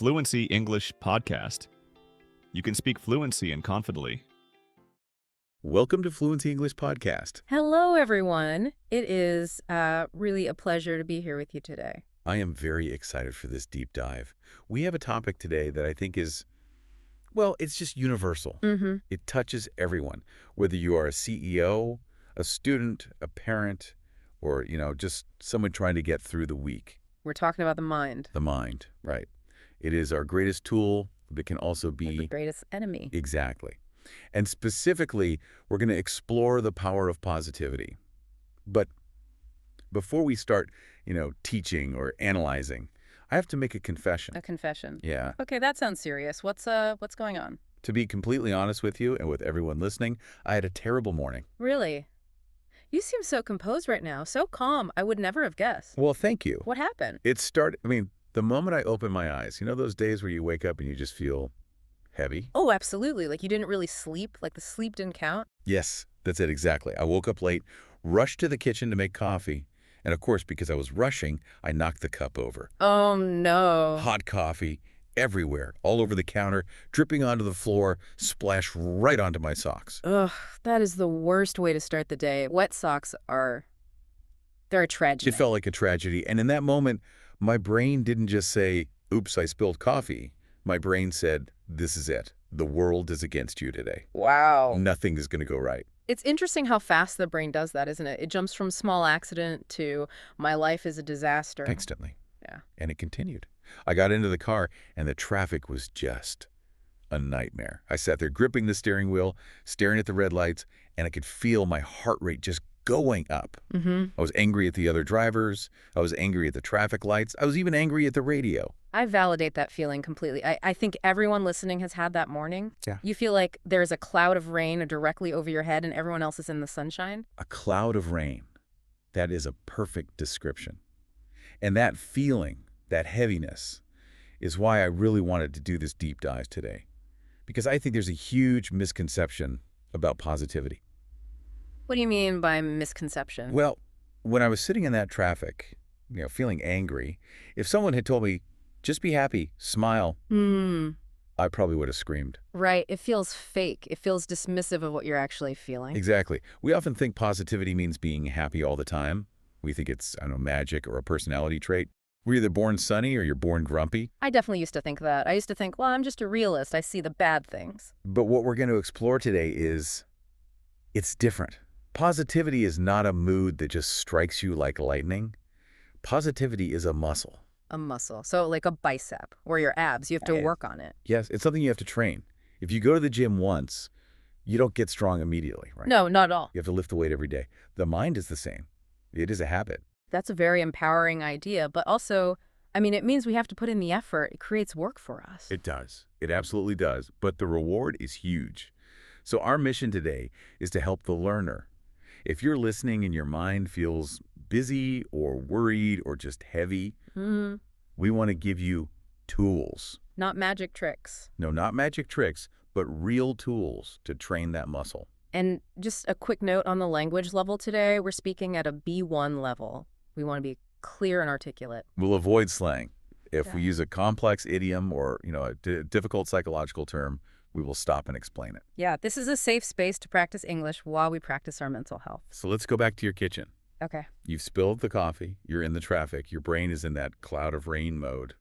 Fluency English podcast. You can speak fluency and confidently. Welcome to Fluency English Podcast. Hello, everyone. It is really a pleasure to be here with you today. I am very excited for this deep dive. We have a topic today that I think is, well, it's just universal. It touches everyone, whether you are a CEO, a student, a parent, or, just someone trying to get through the week. We're talking about the mind. The mind, right. It is our greatest tool, but can also be The greatest enemy. Exactly. And specifically, we're going to explore the power of positivity. But before we start, teaching or analyzing, I have to make a confession. A confession. Yeah. Okay, that sounds serious. What's going on? To be completely honest with you and with everyone listening, I had a terrible morning. Really? You seem so composed right now, so calm. I would never have guessed. Well, thank you. What happened? The moment I opened my eyes, those days where you wake up and you just feel heavy? Oh, absolutely. Like you didn't really sleep? Like the sleep didn't count? Yes, that's it exactly. I woke up late, rushed to the kitchen to make coffee, and of course, because I was rushing, I knocked the cup over. Oh, no. Hot coffee everywhere, all over the counter, dripping onto the floor, splashed right onto my socks. Ugh, that is the worst way to start the day. Wet socks they're a tragedy. It felt like a tragedy, and in that moment, my brain didn't just say, oops, I spilled coffee. My brain said, this is it. The world is against you today. Wow. Nothing is going to go right. It's interesting how fast the brain does that, isn't it? It jumps from small accident to my life is a disaster. Instantly. Yeah. And it continued. I got into the car, and the traffic was just a nightmare. I sat there gripping the steering wheel, staring at the red lights, and I could feel my heart rate just going up. I was angry at the other drivers. I was angry at the traffic lights. I was even angry at the radio. I validate that feeling completely. I think everyone listening has had that morning. Yeah. You feel like there's a cloud of rain directly over your head and everyone else is in the sunshine. A cloud of rain. That is a perfect description. And that feeling, that heaviness, is why I really wanted to do this deep dive today. Because I think there's a huge misconception about positivity. What do you mean by misconception? Well, when I was sitting in that traffic, feeling angry, if someone had told me, just be happy, smile, I probably would have screamed. Right. It feels fake. It feels dismissive of what you're actually feeling. Exactly. We often think positivity means being happy all the time. We think it's, magic or a personality trait. We're either born sunny or you're born grumpy. I definitely used to think that. I used to think, well, I'm just a realist. I see the bad things. But what we're going to explore today is it's different. Positivity is not a mood that just strikes you like lightning. Positivity is a muscle. A muscle. So like a bicep or your abs. You have to work on it. Yes, it's something you have to train. If you go to the gym once, you don't get strong immediately, right? No, not at all. You have to lift the weight every day. The mind is the same. It is a habit. That's a very empowering idea, but also, it means we have to put in the effort. It creates work for us. It does. It absolutely does. But the reward is huge. So our mission today is to help the learner. If you're listening and your mind feels busy or worried or just heavy, we want to give you tools. Not magic tricks. No, not magic tricks, but real tools to train that muscle. And just a quick note on the language level today, we're speaking at a B1 level. We want to be clear and articulate. We'll avoid slang. If we Yeah. use a complex idiom or, a difficult psychological term, we will stop and explain it. Yeah, this is a safe space to practice English while we practice our mental health. So let's go back to your kitchen. Okay. You've spilled the coffee. You're in the traffic. Your brain is in that cloud of rain mode.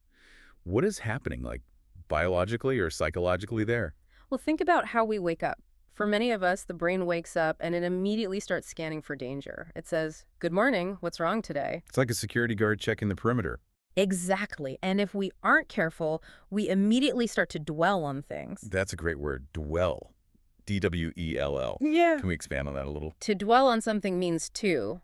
What is happening, like biologically or psychologically there? Well, think about how we wake up. For many of us, the brain wakes up and it immediately starts scanning for danger. It says, good morning, what's wrong today? It's like a security guard checking the perimeter. Exactly. And if we aren't careful, we immediately start to dwell on things. That's a great word, dwell. D-W-E-L-L. Yeah. Can we expand on that a little? To dwell on something means to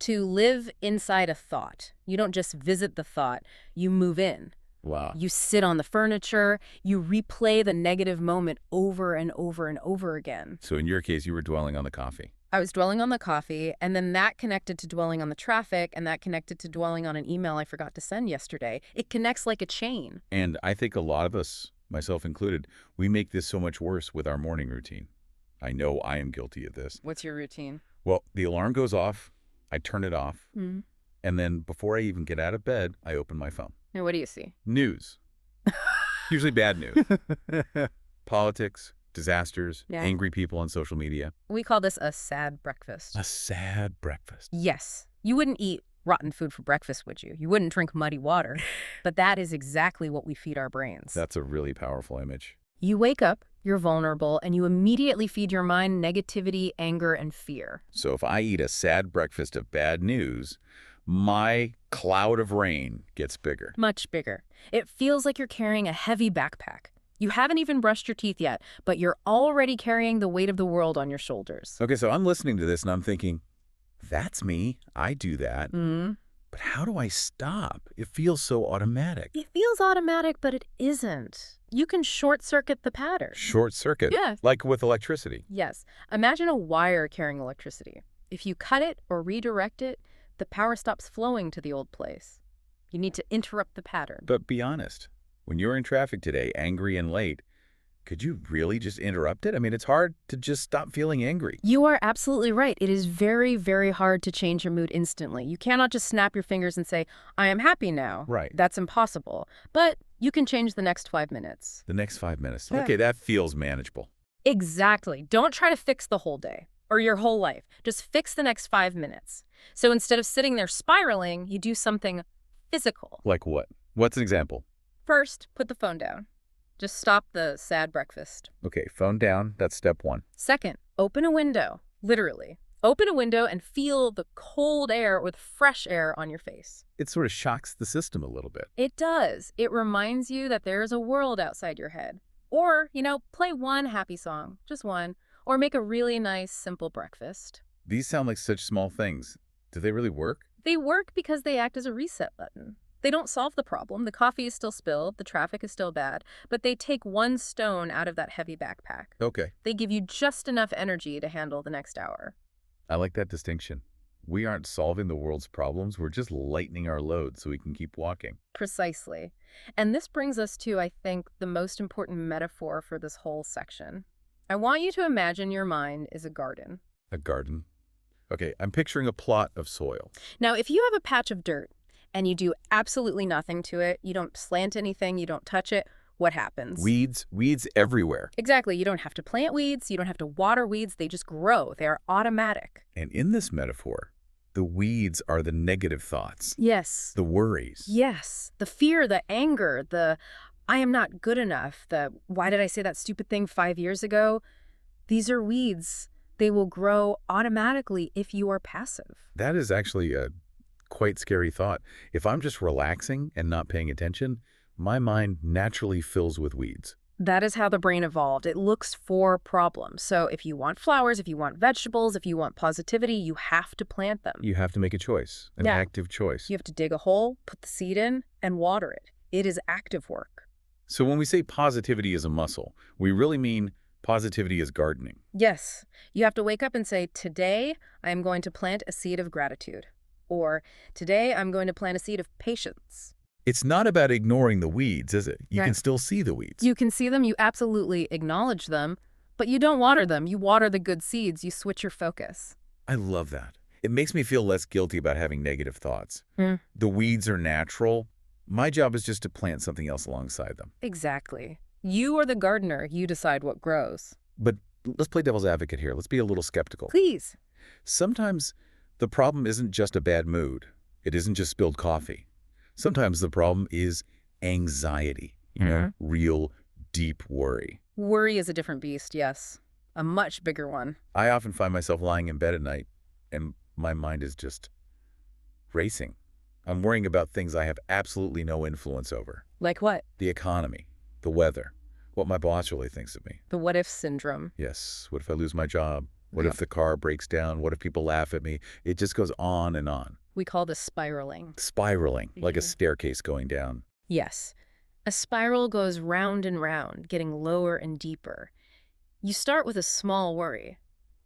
live inside a thought. You don't just visit the thought, you move in. Wow. You sit on the furniture, you replay the negative moment over and over and over again. So in your case, you were dwelling on the coffee. I was dwelling on the coffee, and then that connected to dwelling on the traffic, and that connected to dwelling on an email I forgot to send yesterday. It connects like a chain. And I think a lot of us, myself included, we make this so much worse with our morning routine. I know I am guilty of this. What's your routine? Well, the alarm goes off, I turn it off, Mm-hmm. and then before I even get out of bed, I open my phone. And what do you see? News. Usually bad news. Politics, disasters, Yeah. angry people on social media. We call this a sad breakfast. A sad breakfast. Yes. You wouldn't eat rotten food for breakfast, would you? You wouldn't drink muddy water. But that is exactly what we feed our brains. That's a really powerful image. You wake up, you're vulnerable, and you immediately feed your mind negativity, anger, and fear. So if I eat a sad breakfast of bad news, my cloud of rain gets bigger. Much bigger. It feels like you're carrying a heavy backpack. You haven't even brushed your teeth yet, but you're already carrying the weight of the world on your shoulders. Okay, so I'm listening to this and I'm thinking, that's me. I do that. But how do I stop? It feels so automatic. It feels automatic, but it isn't. You can short-circuit the pattern. Short circuit? Yes. Like with electricity. Yes. Imagine a wire carrying electricity. If you cut it or redirect it, the power stops flowing to the old place. You need to interrupt the pattern. But be honest, when you're in traffic today, angry and late, could you really just interrupt it? I mean, it's hard to just stop feeling angry. You are absolutely right. It is very, very hard to change your mood instantly. You cannot just snap your fingers and say, I am happy now. Right. That's impossible. But you can change the next 5 minutes. The next 5 minutes. Yeah. Okay, that feels manageable. Exactly. Don't try to fix the whole day or your whole life. Just fix the next 5 minutes. So instead of sitting there spiraling, you do something physical. Like what? What's an example? First, put the phone down. Just stop the sad breakfast. Okay, phone down. That's step one. Second, open a window. Literally. Open a window and feel the cold air with fresh air on your face. It sort of shocks the system a little bit. It does. It reminds you that there is a world outside your head. Or, play one happy song. Just one. Or make a really nice, simple breakfast. These sound like such small things. Do they really work? They work because they act as a reset button. They don't solve the problem. The coffee is still spilled. The traffic is still bad. But they take one stone out of that heavy backpack. Okay. They give you just enough energy to handle the next hour. I like that distinction. We aren't solving the world's problems. We're just lightening our load so we can keep walking. Precisely. And this brings us to, I think, the most important metaphor for this whole section. I want you to imagine your mind is a garden. A garden. Okay, I'm picturing a plot of soil. Now, if you have a patch of dirt and you do absolutely nothing to it, you don't plant anything, you don't touch it, what happens? Weeds everywhere. Exactly. You don't have to plant weeds. You don't have to water weeds. They just grow. They are automatic. And in this metaphor, the weeds are the negative thoughts. Yes. The worries. Yes. The fear, the anger, the I am not good enough, the why did I say that stupid thing 5 years ago? These are weeds. They will grow automatically if you are passive. That is actually a quite scary thought. If I'm just relaxing and not paying attention, my mind naturally fills with weeds. That is how the brain evolved. It looks for problems. So if you want flowers, if you want vegetables, if you want positivity, you have to plant them. You have to make a choice, an Yeah. active choice. You have to dig a hole, put the seed in, and water it. It is active work. So when we say positivity is a muscle, we really mean positivity is gardening. Yes. You have to wake up and say, today I am going to plant a seed of gratitude. Or today I'm going to plant a seed of patience. It's not about ignoring the weeds, is it? You Right. can still see the weeds. You can see them, you absolutely acknowledge them, but you don't water them. You water the good seeds. You switch your focus. I love that. It makes me feel less guilty about having negative thoughts. Mm. The weeds are natural. My job is just to plant something else alongside them. Exactly. You are the gardener. You decide what grows. But let's play devil's advocate here. Let's be a little skeptical. Please. Sometimes the problem isn't just a bad mood. It isn't just spilled coffee. Sometimes the problem is anxiety, real deep worry. Worry is a different beast, yes. A much bigger one. I often find myself lying in bed at night and my mind is just racing. I'm worrying about things I have absolutely no influence over. Like what? The economy, the weather, what my boss really thinks of me. The what-if syndrome. Yes, what if I lose my job? What Yeah. if the car breaks down? What if people laugh at me? It just goes on and on. We call this spiraling. Spiraling, like a Mhm. staircase going down. Yes. A spiral goes round and round, getting lower and deeper. You start with a small worry.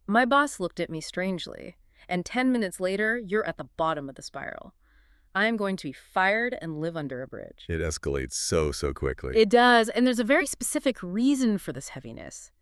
My boss looked at me strangely, and 10 minutes later, you're at the bottom of the spiral. I am going to be fired and live under a bridge. It escalates so quickly. It does, and there's a very specific reason for this heaviness.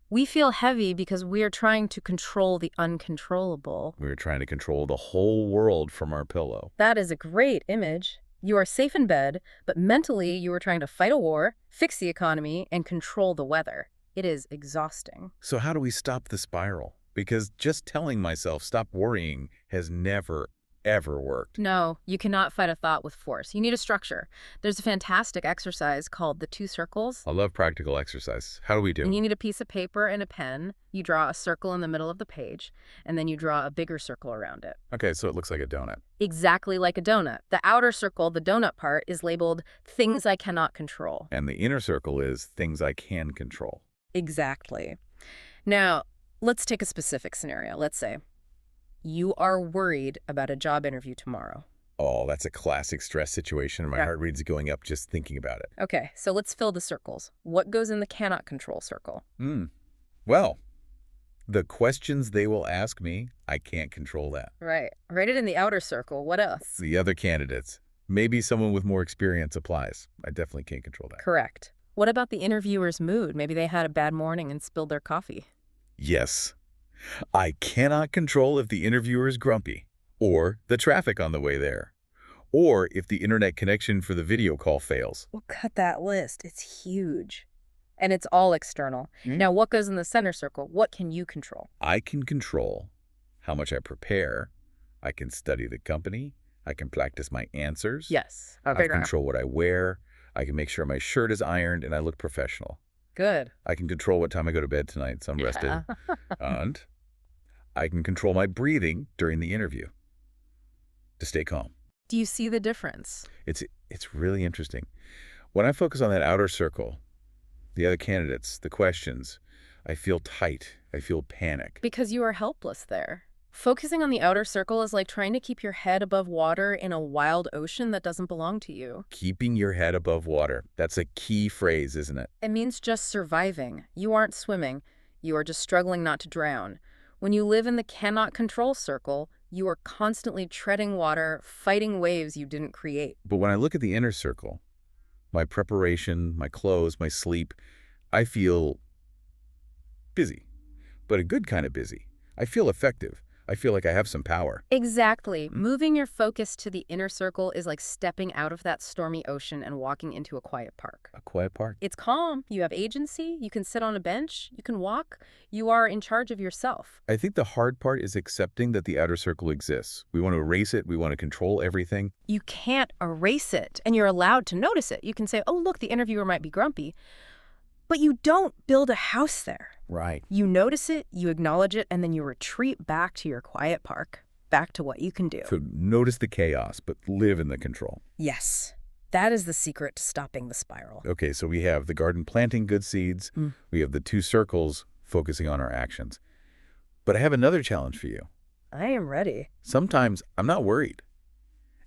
We feel heavy because we are trying to control the uncontrollable. We were trying to control the whole world from our pillow. That is a great image. You are safe in bed, but mentally you are trying to fight a war, fix the economy, and control the weather. It is exhausting. So how do we stop the spiral? Because just telling myself stop worrying has never, ever worked. No, you cannot fight a thought with force. You need a structure. There's a fantastic exercise called the 2 circles. I love practical exercise. How do we And do? you need a piece of paper and a pen. You draw a circle in the middle of the page, and then you draw a bigger circle around it. Okay, so it looks like a donut. Exactly like a donut. The outer circle, the donut part, is labeled things I cannot control. And the inner circle is things I can control. Exactly. Now, let's take a specific scenario. Let's say you are worried about a job interview tomorrow. Oh, that's a classic stress situation, and my Yeah. heart rate's going up just thinking about it. Okay, so let's fill the circles. What goes in the cannot control circle? Well, the questions they will ask me, I can't control that. Right. Write it in the outer circle. What else? The other candidates, maybe someone with more experience applies. I definitely can't control that. Correct. What about the interviewer's mood? Maybe they had a bad morning and spilled their coffee. Yes. I cannot control if the interviewer is grumpy, or the traffic on the way there, or if the internet connection for the video call fails. We'll cut that list. It's huge. And it's all external. Mm. Now, what goes in the center circle? What can you control? I can control how much I prepare. I can study the company. I can practice my answers. Yes. I can control what I wear. I can make sure my shirt is ironed and I look professional. Good. I can control what time I go to bed tonight, so I'm rested. And I can control my breathing during the interview to stay calm. Do you see the difference? It's really interesting. When I focus on that outer circle, the other candidates, the questions, I feel tight. I feel panic. Because you are helpless there. Focusing on the outer circle is like trying to keep your head above water in a wild ocean that doesn't belong to you. Keeping your head above water. That's a key phrase, isn't it? It means just surviving. You aren't swimming. You are just struggling not to drown. When you live in the cannot control circle, you are constantly treading water, fighting waves you didn't create. But when I look at the inner circle, my preparation, my clothes, my sleep, I feel busy, but a good kind of busy. I feel effective. I feel like I have some power. Exactly. Moving your focus to the inner circle is like stepping out of that stormy ocean and walking into a quiet park. A quiet park. It's calm. You have agency. You can sit on a bench. You can walk. You are in charge of yourself. I think the hard part is accepting that the outer circle exists. We want to erase it. We want to control everything. You can't erase it, and you're allowed to notice it. You can say, oh, look, the interviewer might be grumpy. But you don't build a house there. Right. You notice it, you acknowledge it, and then you retreat back to your quiet park, back to what you can do. So notice the chaos, but live in the control. Yes, that is the secret to stopping the spiral. Okay, so we have the garden planting good seeds. We have the 2 circles focusing on our actions. But I have another challenge for you. I am ready. Sometimes I'm not worried.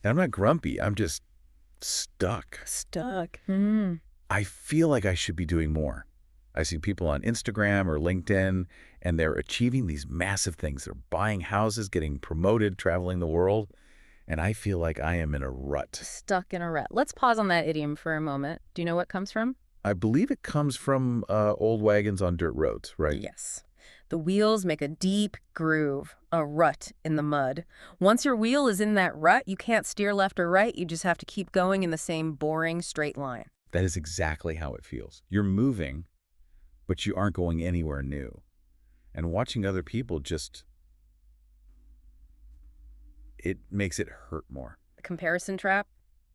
And I'm not grumpy. I'm just stuck. Stuck. I feel like I should be doing more. I see people on Instagram or LinkedIn, and they're achieving these massive things. They're buying houses, getting promoted, traveling the world, and I feel like I am in a rut. Stuck in a rut. Let's pause on that idiom for a moment. Do you know what it comes from? I believe it comes from old wagons on dirt roads, right? Yes. The wheels make a deep groove, a rut in the mud. Once your wheel is in that rut, you can't steer left or right. You just have to keep going in the same boring straight line. That is exactly how it feels. You're moving, but you aren't going anywhere new. And watching other people it makes it hurt more. The comparison trap,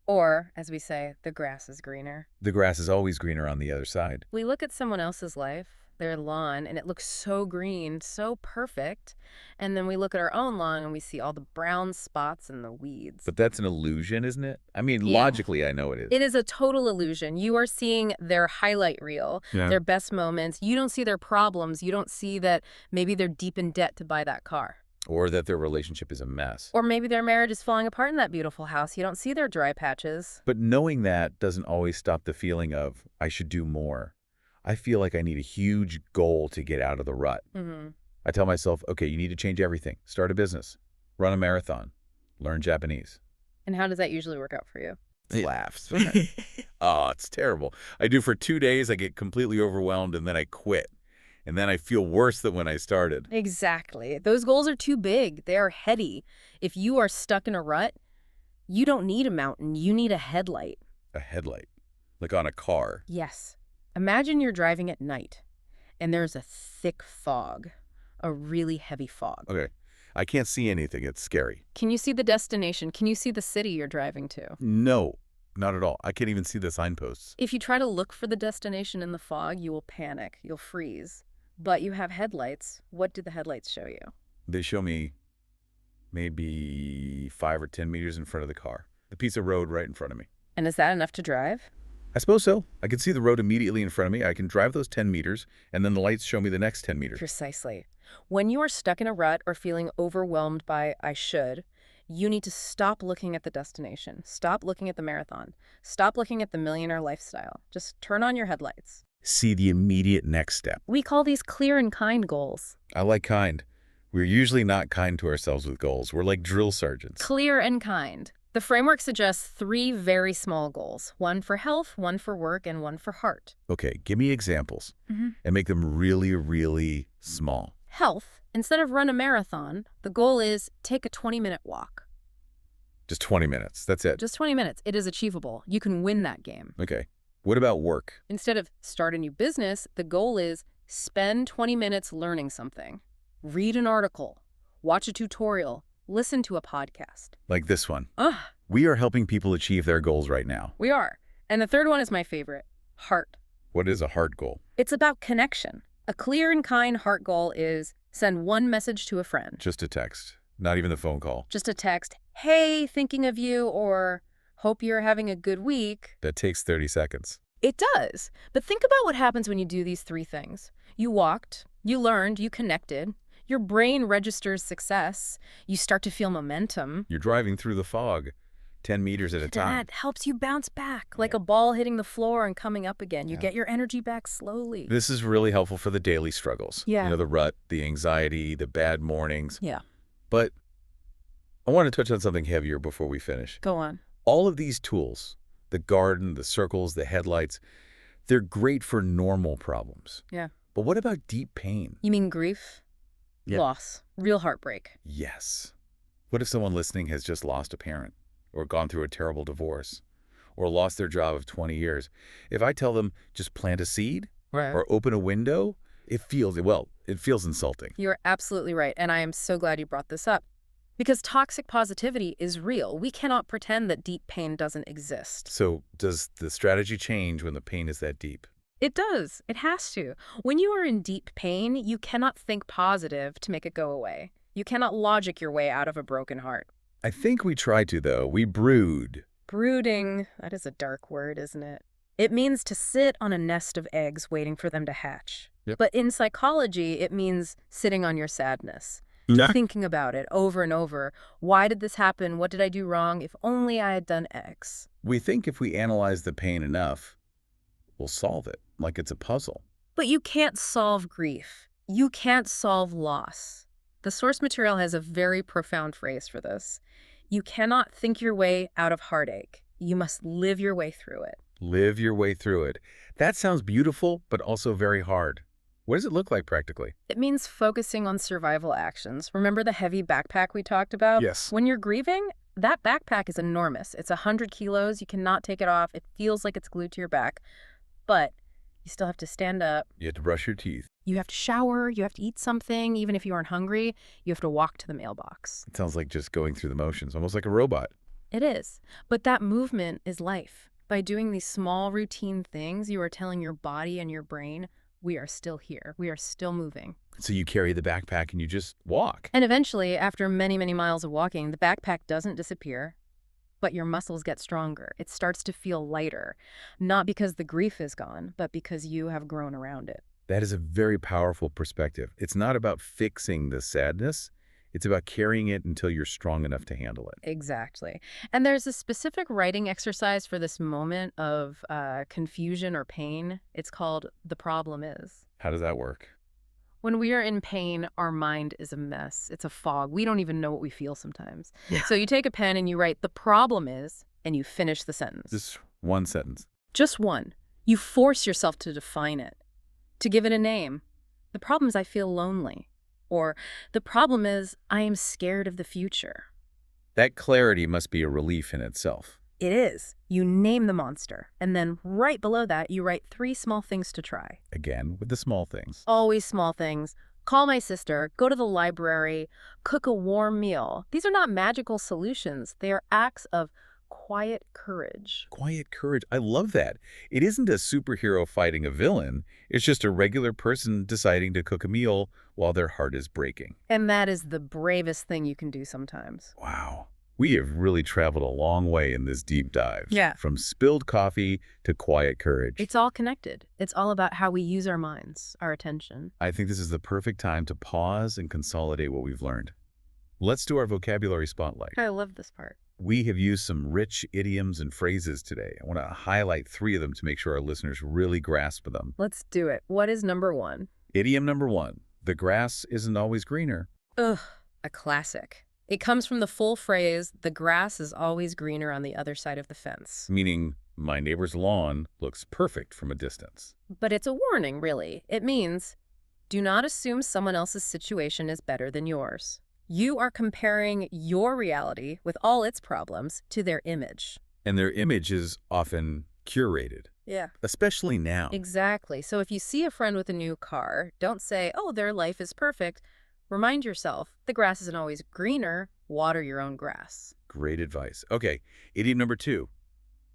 or, as we say, the grass is greener. The grass is always greener on the other side. We look at someone else's life, their lawn, and it looks so green, so perfect. And then we look at our own lawn and we see all the brown spots and the weeds. But that's an illusion, isn't it? I mean, Yeah. logically, I know it is. It is a total illusion. You are seeing their highlight reel, their best moments. You don't see their problems. You don't see that maybe they're deep in debt to buy that car. Or that their relationship is a mess. Or maybe their marriage is falling apart in that beautiful house. You don't see their dry patches. But knowing that doesn't always stop the feeling of, I should do more. I feel like I need a huge goal to get out of the rut. I tell myself, okay, you need to change everything. Start a business, run a marathon, learn Japanese. And how does that usually work out for you? Laughs. Oh, it's terrible. I do for 2 days, I get completely overwhelmed, and then I quit. And then I feel worse than when I started. Exactly. Those goals are too big. They are heady. If you are stuck in a rut, You don't need a mountain, you need a headlight. A headlight. Like on a car. Yes. Imagine you're driving at night, and there's a thick fog, a really heavy fog. Okay. I can't see anything. It's scary. Can you see the destination? Can you see the city you're driving to? No, not at all. I can't even see the signposts. If you try to look for the destination in the fog, you will panic. You'll freeze. But you have headlights. What do the headlights show you? They show me maybe 5 or 10 meters in front of the car. The piece of road right in front of me. And is that enough to drive? I suppose so. I can see the road immediately in front of me. I can drive those 10 meters, and then the lights show me the next 10 meters. Precisely. When you are stuck in a rut or feeling overwhelmed by I should, you need to stop looking at the destination. Stop looking at the marathon. Stop looking at the millionaire lifestyle. Just turn on your headlights. See the immediate next step. We call these clear and kind goals. I like kind. We're usually not kind to ourselves with goals. We're like drill sergeants. Clear and kind. The framework suggests 3 very small goals. One for health, one for work, and one for heart. Okay, give me examples and make them really, really small. Health. Instead of run a marathon, the goal is take a 20-minute walk. Just 20 minutes. That's it. Just 20 minutes. It is achievable. You can win that game. Okay. What about work? Instead of start a new business, the goal is spend 20 minutes learning something. Read an article. Watch a tutorial. Listen to a podcast. Like this one. Ugh. We are helping people achieve their goals right now. We are. And the third one is my favorite. Heart. What is a heart goal? It's about connection. A clear and kind heart goal is send one message to a friend. Just a text. Not even the phone call. Just a text, hey, thinking of you, or hope you're having a good week. That takes 30 seconds. It does. But think about what happens when you do these 3 things. You walked, you learned, you connected. Your brain registers success. You start to feel momentum. You're driving through the fog, 10 meters at a time. That helps you bounce back, like a ball hitting the floor and coming up again. You get your energy back slowly. This is really helpful for the daily struggles. Yeah. You know, the rut, the anxiety, the bad mornings. Yeah. But I want to touch on something heavier before we finish. Go on. All of these tools, the garden, the circles, the headlights, they're great for normal problems. Yeah. But what about deep pain? You mean grief? Yeah. Loss. Real heartbreak. Yes. What if someone listening has just lost a parent, or gone through a terrible divorce, or lost their job of 20 years? If I tell them just plant a seed or open a window, it feels insulting. You're absolutely right, and I am so glad you brought this up. Because toxic positivity is real. We cannot pretend that deep pain doesn't exist. So does the strategy change when the pain is that deep? It does. It has to. When you are in deep pain, you cannot think positive to make it go away. You cannot logic your way out of a broken heart. I think we try to, though. We brood. Brooding, that is a dark word, isn't it? It means to sit on a nest of eggs waiting for them to hatch. Yep. But in psychology, it means sitting on your sadness. Thinking about it over and over. Why did this happen? What did I do wrong? If only I had done X. We think if we analyze the pain enough, we'll solve it, like it's a puzzle. But you can't solve grief. You can't solve loss. The source material has a very profound phrase for this. You cannot think your way out of heartache. You must live your way through it. Live your way through it. That sounds beautiful, but also very hard. What does it look like practically? It means focusing on survival actions. Remember the heavy backpack we talked about? Yes. When you're grieving, that backpack is enormous. It's 100 kilos. You cannot take it off. It feels like it's glued to your back. But you still have to stand up. You have to brush your teeth. You have to shower. You have to eat something. Even if you aren't hungry, you have to walk to the mailbox. It sounds like just going through the motions, almost like a robot. It is. But that movement is life. By doing these small routine things, you are telling your body and your brain, we are still here. We are still moving. So you carry the backpack and you just walk. And eventually, after many, many miles of walking, the backpack doesn't disappear, but your muscles get stronger. It starts to feel lighter, not because the grief is gone, but because you have grown around it. That is a very powerful perspective. It's not about fixing the sadness. It's about carrying it until you're strong enough to handle it. Exactly. And there's a specific writing exercise for this moment of confusion or pain. It's called The Problem Is. How does that work? When we are in pain, our mind is a mess. It's a fog. We don't even know what we feel sometimes. Yeah. So you take a pen and you write, the problem is, and you finish the sentence. Just one sentence. Just one. You force yourself to define it, to give it a name. The problem is I feel lonely. Or the problem is I am scared of the future. That clarity must be a relief in itself. It is. You name the monster, and then right below that, you write 3 small things to try. Again, with the small things. Always small things. Call my sister, go to the library, cook a warm meal. These are not magical solutions. They are acts of quiet courage. Quiet courage. I love that. It isn't a superhero fighting a villain. It's just a regular person deciding to cook a meal while their heart is breaking. And that is the bravest thing you can do sometimes. Wow. We have really traveled a long way in this deep dive. Yeah. From spilled coffee to quiet courage. It's all connected. It's all about how we use our minds, our attention. I think this is the perfect time to pause and consolidate what we've learned. Let's do our vocabulary spotlight. I love this part. We have used some rich idioms and phrases today. I want to highlight 3 of them to make sure our listeners really grasp them. Let's do it. What is number 1? Idiom number 1. The grass isn't always greener. Ugh, a classic. It comes from the full phrase, the grass is always greener on the other side of the fence. Meaning, my neighbor's lawn looks perfect from a distance. But it's a warning, really. It means, do not assume someone else's situation is better than yours. You are comparing your reality with all its problems to their image. And their image is often curated. Yeah. Especially now. Exactly. So if you see a friend with a new car, don't say, oh, their life is perfect. Remind yourself, the grass isn't always greener. Water your own grass. Great advice. Okay, idiom number 2.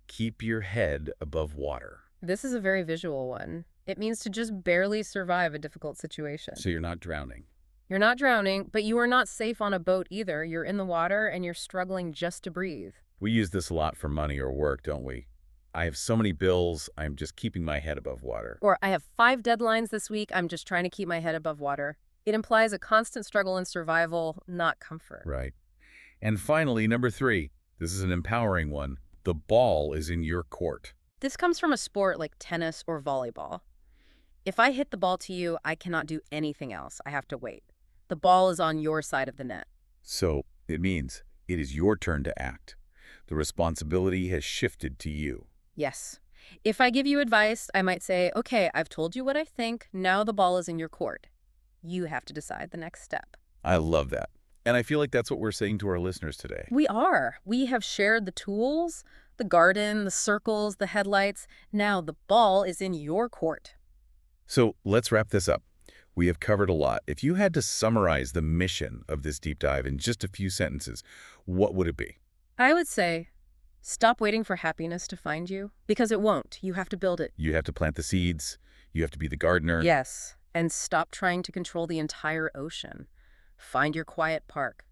Keep your head above water. This is a very visual one. It means to just barely survive a difficult situation. So you're not drowning. You're not drowning, but you are not safe on a boat either. You're in the water and you're struggling just to breathe. We use this a lot for money or work, don't we? I have so many bills, I'm just keeping my head above water. Or I have 5 deadlines this week. I'm just trying to keep my head above water. It implies a constant struggle in survival, not comfort. Right. And finally, number 3. This is an empowering one. The ball is in your court. This comes from a sport like tennis or volleyball. If I hit the ball to you, I cannot do anything else. I have to wait. The ball is on your side of the net. So it means it is your turn to act. The responsibility has shifted to you. Yes. If I give you advice, I might say, okay, I've told you what I think. Now the ball is in your court. You have to decide the next step. I love that. And I feel like that's what we're saying to our listeners today. We are. We have shared the tools, the garden, the circles, the headlights. Now the ball is in your court. So let's wrap this up. We have covered a lot. If you had to summarize the mission of this deep dive in just a few sentences, what would it be? I would say, stop waiting for happiness to find you, because it won't. You have to build it. You have to plant the seeds. You have to be the gardener. Yes. And stop trying to control the entire ocean. Find your quiet park.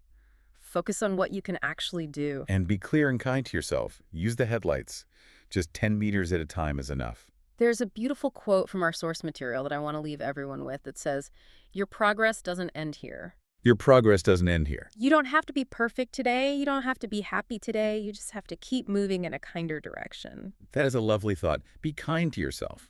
Focus on what you can actually do. And be clear and kind to yourself. Use the headlights. Just 10 meters at a time is enough. There's a beautiful quote from our source material that I want to leave everyone with that says, your progress doesn't end here. Your progress doesn't end here. You don't have to be perfect today. You don't have to be happy today. You just have to keep moving in a kinder direction. That is a lovely thought. Be kind to yourself.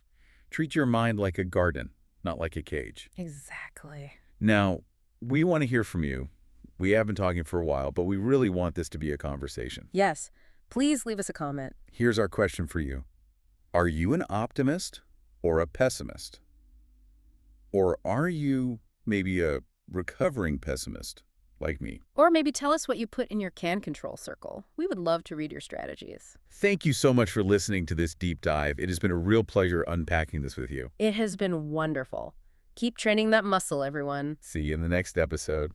Treat your mind like a garden, not like a cage. Exactly. Now, we want to hear from you. We have been talking for a while, but we really want this to be a conversation. Yes. Please leave us a comment. Here's our question for you. Are you an optimist or a pessimist? Or are you maybe a recovering pessimist, like me? Or maybe tell us what you put in your can control circle. We would love to read your strategies. Thank you so much for listening to this deep dive. It has been a real pleasure unpacking this with you. It has been wonderful. Keep training that muscle, everyone. See you in the next episode.